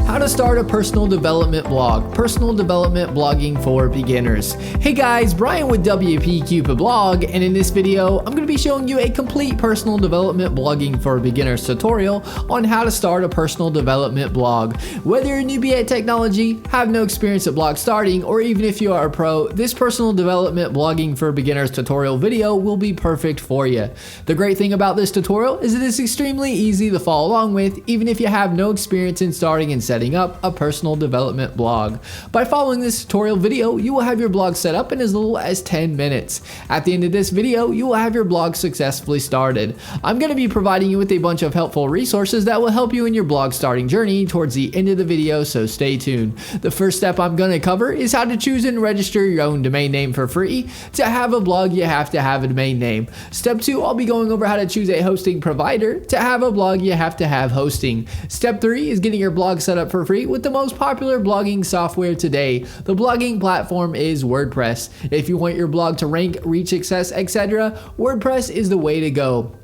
How to start a personal development blog. Personal development blogging for beginners. Hey guys, Brian with WP Cupid Blog, and in this video, I'm going to be showing you a complete personal development blogging for beginners tutorial on how to start a personal development blog. Whether you're a newbie at technology, have no experience at blog starting, or even if you are a pro, this personal development blogging for beginners tutorial video will be perfect for you. The great thing about this tutorial is it is extremely easy to follow along with, even if you have no experience in starting and setting up a personal development blog. By following this tutorial video, you will have your blog set up in as little as 10 minutes. At the end of this video, you will have your blog successfully started. I'm going to be providing you with a bunch of helpful resources that will help you in your blog starting journey towards the end of the video, so stay tuned. The first step I'm going to cover is how to choose and register your own domain name for free. To have a blog, you have to have a domain name. Step 2, I'll be going over how to choose a hosting provider. To have a blog, you have to have hosting. Step 3 is getting your blog set up for free with the most popular blogging software today. The blogging platform is WordPress. If you want your blog to rank, reach success, etc., WordPress is the way to go.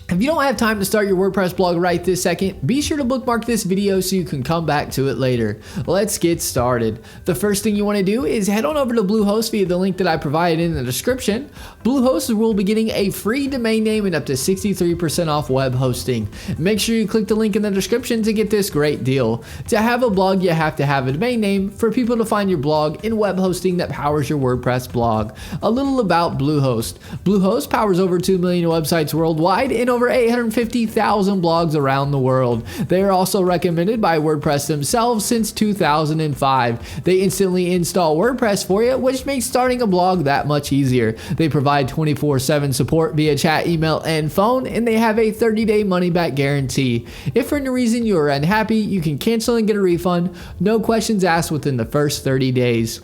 If you don't have time to start your WordPress blog right this second, be sure to bookmark this video so you can come back to it later. Let's get started. The first thing you want to do is head on over to Bluehost via the link that I provided in the description. Bluehost will be getting a free domain name and up to 63% off web hosting. Make sure you click the link in the description to get this great deal. To have a blog, you have to have a domain name for people to find your blog in web hosting that powers your WordPress blog. A little about Bluehost. Bluehost powers over 2 million websites worldwide and over 850,000 blogs around the world. They are also recommended by WordPress themselves since 2005. They instantly install WordPress for you, which makes starting a blog that much easier. They provide 24/7 support via chat, email, and phone, and they have a 30-day money-back guarantee. If for any reason you are unhappy, you can cancel and get a refund. No questions asked within the first 30 days.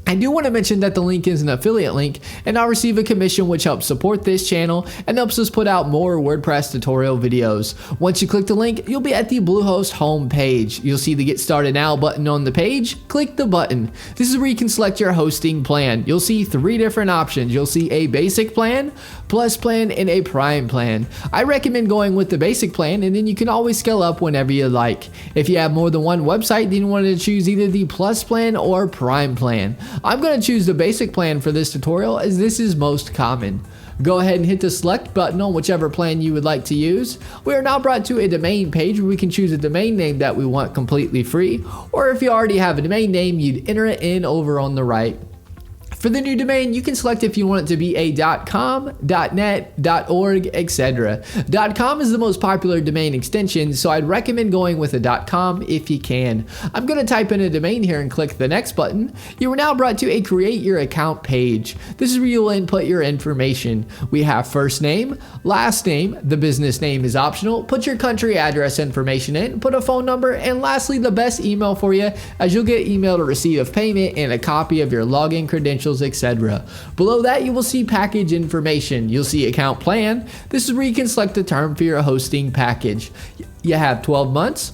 I do want to mention that the link is an affiliate link, and I'll receive a commission which helps support this channel and helps us put out more WordPress tutorial videos. Once you click the link, you'll be at the Bluehost home page. You'll see the Get Started Now button on the page. Click the button. This is where you can select your hosting plan. You'll see 3 different options. You'll see a basic plan, plus plan, and a prime plan. I recommend going with the basic plan, and then you can always scale up whenever you like. If you have more than one website, then you want to choose either the plus plan or prime plan. I'm going to choose the basic plan for this tutorial as this is most common. Go ahead and hit the select button on whichever plan you would like to use. We are now brought to a domain page where we can choose a domain name that we want completely free, or if you already have a domain name, you'd enter it in over on the right. For the new domain, you can select if you want it to be a .com, .net, .org, etc. .com is the most popular domain extension, so I'd recommend going with a .com if you can. I'm going to type in a domain here and click the next button. You are now brought to a Create Your Account page. This is where you'll input your information. We have first name, last name, the business name is optional, put your country address information in, put a phone number, and lastly the best email for you, as you'll get emailed a receipt of payment and a copy of your login credentials, etc. Below that, you will see package information. You'll see account plan. This is where you can select the term for your hosting package. You have 12 months,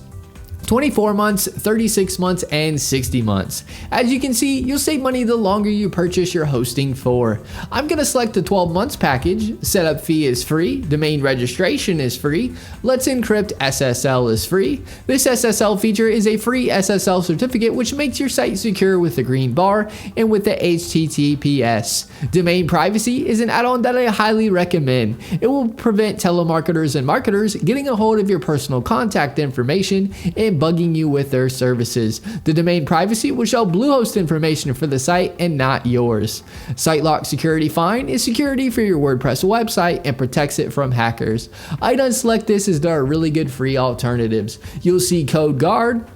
24 months, 36 months, and 60 months. As you can see, you'll save money the longer you purchase your hosting for. I'm going to select the 12 months package. Setup fee is free. Domain registration is free. Let's Encrypt SSL is free. This SSL feature is a free SSL certificate which makes your site secure with the green bar and with the HTTPS. Domain privacy is an add-on that I highly recommend. It will prevent telemarketers and marketers getting a hold of your personal contact information and bugging you with their services. The domain privacy will show Bluehost information for the site and not yours. SiteLock Security Find is security for your WordPress website and protects it from hackers. I don't select this as there are really good free alternatives. You'll see CodeGuard.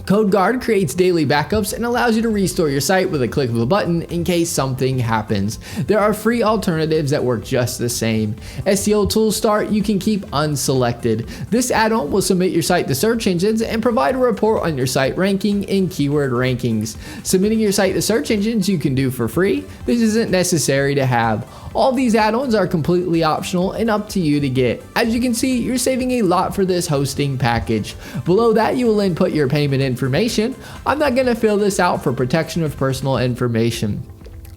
CodeGuard creates daily backups and allows you to restore your site with a click of a button in case something happens. There are free alternatives that work just the same. SEO Tool Start you can keep unselected. This add-on will submit your site to search engines and provide a report on your site ranking and keyword rankings. Submitting your site to search engines you can do for free. This isn't necessary to have. All these add-ons are completely optional and up to you to get. As you can see, you're saving a lot for this hosting package. Below that, you will input your payment information. I'm not going to fill this out for protection of personal information.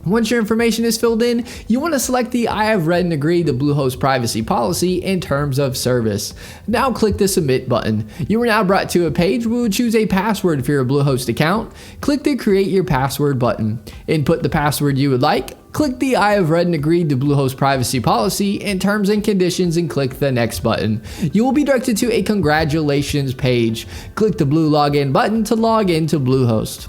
Once your information is filled in, you want to select the I have read and agreed to Bluehost privacy policy and terms of service. Now click the submit button. You are now brought to a page where you will choose a password for your Bluehost account. Click the create your password button. Input the password you would like. Click the I have read and agreed to Bluehost privacy policy and terms and conditions and click the next button. You will be directed to a congratulations page. Click the blue login button to log into Bluehost.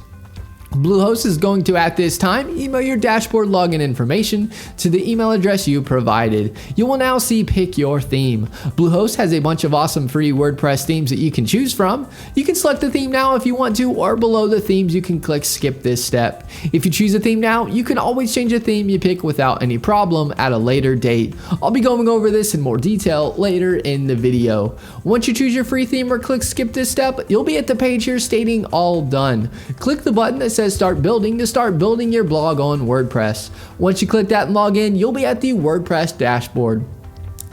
Bluehost is going to, at this time, email your dashboard login information to the email address you provided. You will now see pick your theme. Bluehost has a bunch of awesome free WordPress themes that you can choose from. You can select the theme now if you want to, or below the themes you can click skip this step. If you choose a theme now, you can always change a theme you pick without any problem at a later date. I'll be going over this in more detail later in the video. Once you choose your free theme or click skip this step, you'll be at the page here stating all done. Click the button that says start building to start building your blog on WordPress. Once you click that and log in, you'll be at the WordPress dashboard.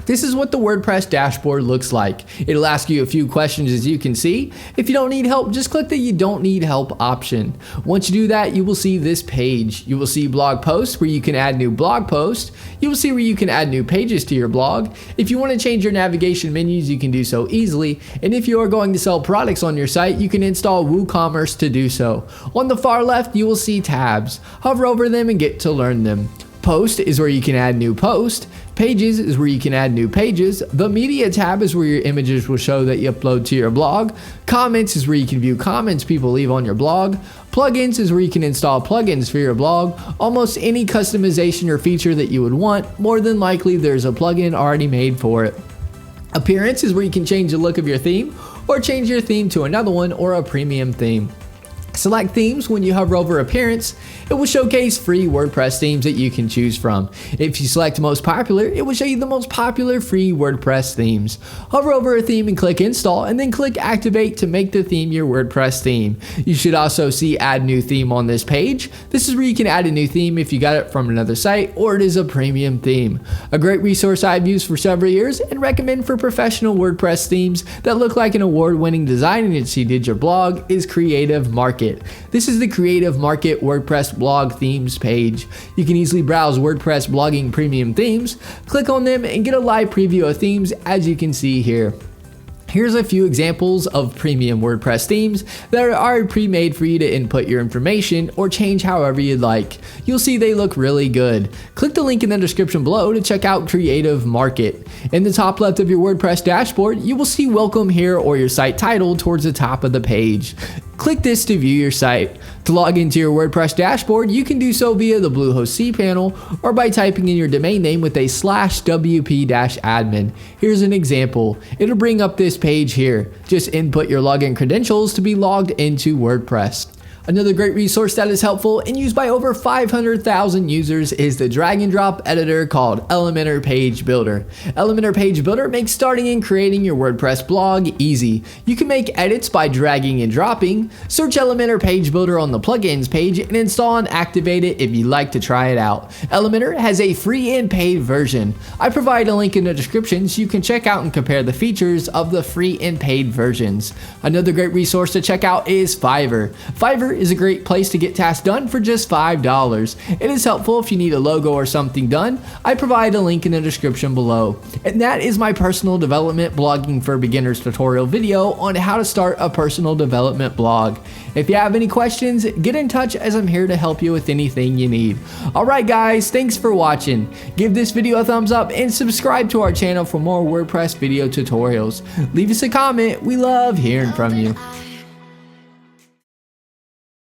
This is what the WordPress dashboard looks like. It'll ask you a few questions, as you can see. If you don't need help, just click the you don't need help option. Once you do that, you will see this page. You will see blog posts where you can add new blog posts. You will see where you can add new pages to your blog. If you want to change your navigation menus, you can do so easily. And if you are going to sell products on your site, you can install WooCommerce to do so. On the far left, you will see tabs. Hover over them and get to learn them. Post is where you can add new posts. Pages is where you can add new pages. The media tab is where your images will show that you upload to your blog. Comments is where you can view comments people leave on your blog. Plugins is where you can install plugins for your blog. Almost any customization or feature that you would want, more than likely there's a plugin already made for it. Appearance is where you can change the look of your theme or change your theme to another one or a premium theme. Select themes. When you hover over appearance, it will showcase free WordPress themes that you can choose from. If you select most popular, it will show you the most popular free WordPress themes. Hover over a theme and click install, and then click activate to make the theme your WordPress theme. You should also see add new theme on this page. This is where you can add a new theme if you got it from another site or it is a premium theme. A great resource I've used for several years and recommend for professional WordPress themes that look like an award-winning design agency did your blog is Creative Market. This is the Creative Market WordPress blog themes page. You can easily browse WordPress blogging premium themes, click on them, and get a live preview of themes, as you can see here. Here's a few examples of premium WordPress themes that are pre-made for you to input your information or change however you'd like. You'll see they look really good. Click the link in the description below to check out Creative Market. In the top left of your WordPress dashboard, you will see Welcome Here or your site title towards the top of the page. Click this to view your site. To log into your WordPress dashboard, you can do so via the Bluehost cPanel or by typing in your domain name with a /wp-admin. Here's an example. It'll bring up this page here. Just input your login credentials to be logged into WordPress. Another great resource that is helpful and used by over 500,000 users is the drag and drop editor called Elementor Page Builder. Elementor Page Builder makes starting and creating your WordPress blog easy. You can make edits by dragging and dropping. Search Elementor Page Builder on the plugins page and install and activate it if you'd like to try it out. Elementor has a free and paid version. I provide a link in the description so you can check out and compare the features of the free and paid versions. Another great resource to check out is Fiverr. Fiverr is a great place to get tasks done for just $5. It is helpful if you need a logo or something done. I provide a link in the description below. And that is my personal development blogging for beginners tutorial video on how to start a personal development blog. If you have any questions, get in touch as I'm here to help you with anything you need. Alright guys, thanks for watching. Give this video a thumbs up and subscribe to our channel for more WordPress video tutorials. Leave us a comment, we love hearing from you.